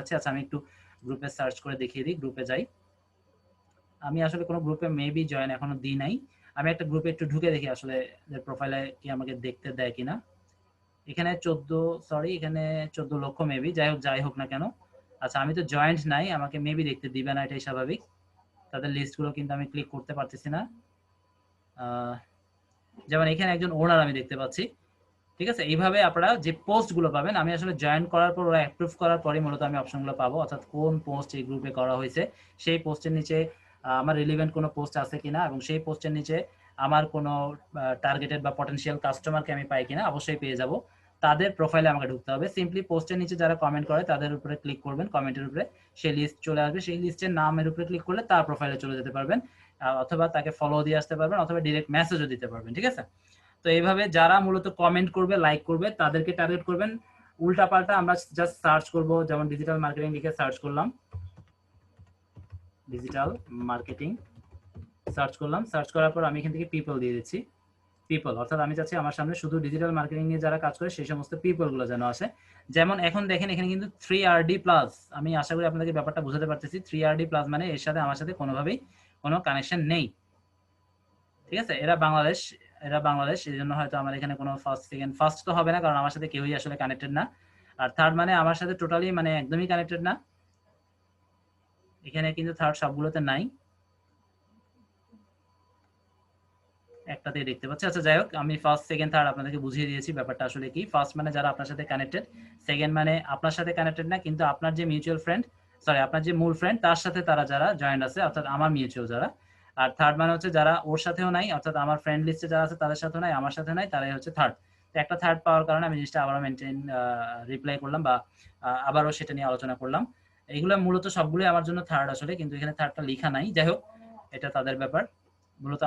আচ্ছা আমি একটু গ্রুপে সার্চ করে দেখিয়ে দিই, গ্রুপে যাই। আমি আসলে কোনো গ্রুপে মেবি জয়েন এখনো দিই নাই। আমি একটা গ্রুপে একটু ঢুকে দেখি আসলে এদের প্রোফাইলে কি আমাকে দেখতে দেয় কিনা। এখানে 14 লক্ষ মেবি, যাই হোক না কেন। আচ্ছা আমি তো জয়েন্ট নাই, আমাকে মেবি দেখতে দিবে না, এটাই স্বাভাবিক। তাদের লিস্টগুলো কিন্তু আমি ক্লিক করতে পারতেছি না। যেমন এখানে একজন ওনার আমি দেখতে পাচ্ছি। ঠিক আছে, এইভাবে আপনারা যে পোস্টগুলো পাবেন, আমি আসলে জয়েন করার পর ওরা অ্যাপ্রুভ করার পরে মূলত আমি অপশনগুলো পাবো, অর্থাৎ কোন পোস্ট এই গ্রুপে করা হয়েছে, সেই পোস্টের নিচে আমার রিলিভেন্ট কোনো পোস্ট আছে কিনা, এবং সেই পোস্টের নিচে আমার কোনো টার্গেটেড বা পটেনশিয়াল কাস্টমারকে আমি পাই কিনা, অবশ্যই পেয়ে যাব। তাদের প্রোফাইলে আমাকে ঢুকতে হবে। সিম্পলি পোস্টের নিচে যারা কমেন্ট করে তাদের উপরে ক্লিক করবেন, কমেন্টের উপরে সেই লিস্ট চলে আসবে, সেই লিস্টের নামের উপরে ক্লিক করলে তার প্রোফাইলে চলে যেতে পারবেন, অথবা তাকে ফলো দিয়ে আসতে পারবেন, অথবা ডিরেক্ট মেসেজও দিতে পারবেন। ঠিক আছে, তো এইভাবে যারা মূলত কমেন্ট করবে, লাইক করবে, তাদেরকে টার্গেট করবেন। উল্টাপাল্টা আমরা জাস্ট সার্চ করব, যেমন ডিজিটাল মার্কেটিং লিখে সার্চ করলাম, ডিজিটাল মার্কেটিং সার্চ করলাম। সার্চ করার পর আমি এখান থেকে পিপল দিয়ে দিচ্ছি। পিপল অর্থাৎ আমি চাচ্ছি আমার সামনে শুধু ডিজিটাল মার্কেটিং নিয়ে যারা কাজ করে সেই সমস্ত পিপলগুলো যেন আসে। যেমন এখন দেখেন এখানে কিন্তু 3RD প্লাস, আমি আশা করি আপনাদেরকে ব্যাপারটা বুঝাতে পারতেছি। 3RD প্লাস মানে এর সাথে আমার সাথে কোনোভাবেই কোনো কানেকশন নেই। ঠিক আছে, এরা বাংলাদেশ, এই জন্য হয়তো আমার এখানে কোনো ফার্স্ট সেকেন্ড, ফার্স্ট তো হবে না কারণ আমার সাথে কেউই আসলে কানেক্টেড না। আর থার্ড মানে আমার সাথে টোটালি মানে একদমই কানেক্টেড না। এখানে কিন্তু থার্ড সবগুলোতে নাই, একটাতেই দেখতে পাচ্ছি। আচ্ছা যাই হোক, আমি ফার্স্ট সেকেন্ড থার্ড আপনাদেরকে বুঝিয়ে দিয়েছি ব্যাপারটা আসলে কি। ফার্স্ট মানে যারা আপনার সাথে কানেক্টেড, সেকেন্ড মানে আপনার সাথে কানেক্টেড না কিন্তু আপনার যে মিউচুয়াল ফ্রেন্ড, সরি আপনার যে মূল ফ্রেন্ড তার সাথে তারা যারা জয়েন্ট আছে, অর্থাৎ আমার মিউচুয়াল যারা। আর থার্ড মানে হচ্ছে যারা ওর সাথেও নাই, অর্থাৎ আমার ফ্রেন্ড লিস্টে যারা আছে তাদের সাথেও নাই, আমার সাথে নাই, তারাই হচ্ছে থার্ড। তো একটা থার্ড পাওয়ার কারণে আমি জিনিসটা আবারও রিপ্লাই করলাম, বা আবারও সেটা নিয়ে আলোচনা করলাম। এইগুলো মূলত সবগুলোই আমার জন্য থার্ড আসলে, কিন্তু এখানে থার্ডটা লেখা নাই। যাই হোক, এটা তাদের ব্যাপার। মূলত